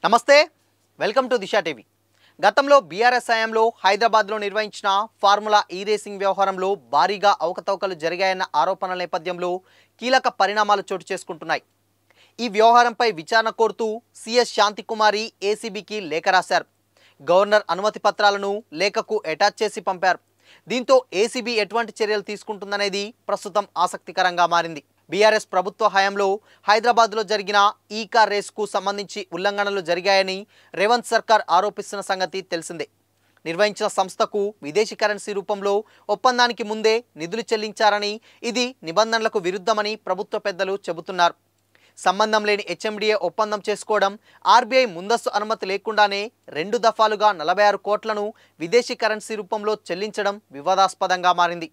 నమస్తే welcome to Disha TV గతంలో BRS హయాంలో హైదరాబాద్లో నిర్వహించిన ఫార్ములా ఈ రేసింగ్ వ్యవహారంలో భారీగా అవకతవకలు జరిగాయన్న ఆరోపణల నేపథ్యంలో కీలక పరిణామాలు చోటు చేసుకుంటున్నాయి. ఈ వ్యవహారంపై విచారణ కోరుతూ సిఎస్ శాంతికుమారి ఏసీబీకి లేఖ రాశారు. గవర్నర్ అనుమతి పత్రాలను లేఖకు అటాచ్ చేసి పంపారు. దీంతో ఏసీబీ ఎటువంటి చర్యలు తీసుకుంటుందనేది ప్రస్తుతం ఆసక్తికరంగా మారింది. బీఆర్ఎస్ ప్రభుత్వ హయాంలో హైదరాబాద్లో జరిగిన ఈ కార్ రేసుకు సంబంధించి ఉల్లంఘనలు జరిగాయని రేవంత్ సర్కార్ ఆరోపిస్తున్న సంగతి తెలిసిందే. నిర్వహించిన సంస్థకు విదేశీ కరెన్సీ రూపంలో ఒప్పందానికి ముందే నిధులు చెల్లించారని, ఇది నిబంధనలకు విరుద్ధమని ప్రభుత్వ పెద్దలు చెబుతున్నారు. సంబంధం లేని హెచ్ఎండిఏ ఒప్పందం చేసుకోవడం, ఆర్బీఐ ముందస్తు అనుమతి లేకుండానే 2 దఫాలుగా 46 కోట్లను విదేశీ కరెన్సీ రూపంలో చెల్లించడం వివాదాస్పదంగా మారింది.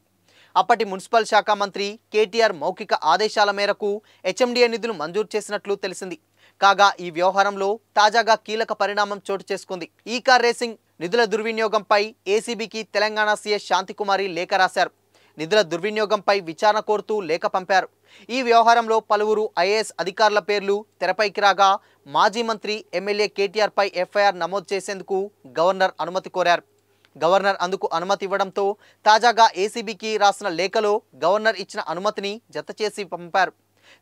అప్పటి మున్సిపల్ శాఖ మంత్రి కేటీఆర్ మౌఖిక ఆదేశాల మేరకు హెచ్ఎండిఏ నిధులు మంజూరు చేసినట్లు తెలిసింది. కాగా ఈ వ్యవహారంలో తాజాగా కీలక పరిణామం చోటు చేసుకుంది. ఈ కార్ రేసింగ్ నిధుల దుర్వినియోగంపై ఏసీబీకి తెలంగాణ సీఎస్ శాంతికుమారి లేఖ రాశారు. నిధుల దుర్వినియోగంపై విచారణ కోరుతూ లేఖ పంపారు. ఈ వ్యవహారంలో పలువురు ఐఏఎస్ అధికారుల పేర్లు తెరపైకి రాగా, మాజీ మంత్రి ఎమ్మెల్యే కేటీఆర్పై ఎఫ్ఐఆర్ నమోదు చేసేందుకు గవర్నర్ అనుమతి కోరారు. గవర్నర్ అందుకు అనుమతి ఇవ్వడంతో తాజాగా ఏసీబీకి రాసిన లేఖలో గవర్నర్ ఇచ్చిన అనుమతిని జతచేసి పంపారు.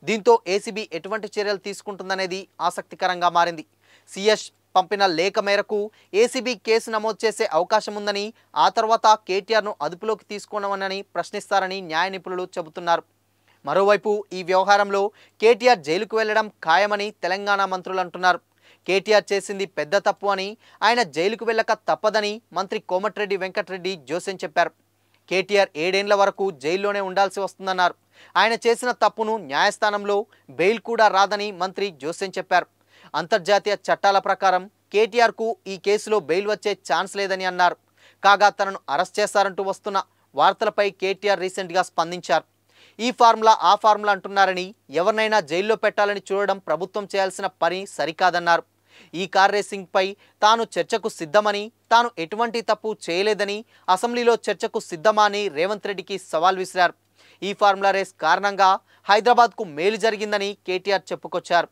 దీంతో ఏసీబీ ఎటువంటి చర్యలు తీసుకుంటుందనేది ఆసక్తికరంగా మారింది. సీఎస్ పంపిన లేఖ మేరకు ఏసీబీ కేసు నమోదు చేసే అవకాశం ఉందని, ఆ తర్వాత కేటీఆర్ను అదుపులోకి తీసుకోనని ప్రశ్నిస్తారని న్యాయ నిపుణులు చెబుతున్నారు. మరోవైపు ఈ వ్యవహారంలో కేటీఆర్ జైలుకు వెళ్లడం ఖాయమని తెలంగాణ మంత్రులు అంటున్నారు. కేటీఆర్ చేసింది పెద్ద తప్పు అని, ఆయన జైలుకు వెళ్ళక తప్పదని మంత్రి కోమటిరెడ్డి వెంకటరెడ్డి జోసెన్ చెప్పారు. కేటీఆర్ 7 ఏళ్ల వరకు జైల్లోనే ఉండాల్సి వస్తుందన్నారు. ఆయన చేసిన తప్పును న్యాయస్థానంలో బెయిల్ కూడా రాదని మంత్రి జోసెన్ చెప్పారు. అంతర్జాతీయ చట్టాల ప్రకారం కేటీఆర్కు ఈ కేసులో బెయిల్ వచ్చే ఛాన్స్ లేదని అన్నారు. కాగా తనను అరెస్ట్ చేస్తారంటూ వస్తున్న వార్తలపై కేటీఆర్ రీసెంట్గా స్పందించారు. ఈ ఫార్ములా ఆ ఫార్ములా అంటున్నారని, ఎవరినైనా జైల్లో పెట్టాలని చూడడం ప్రభుత్వం చేయాల్సిన పని సరికాదన్నారు. ఈ కార్ రేసింగ్పై తాను చర్చకు సిద్ధమని, తాను ఎటువంటి తప్పు చేయలేదని, అసెంబ్లీలో చర్చకు సిద్ధమా అని రేవంత్ రెడ్డికి సవాల్ విసిరారు. ఈ ఫార్ములా రేస్ కారణంగా హైదరాబాద్కు మేలు జరిగిందని కేటీఆర్ చెప్పుకొచ్చారు.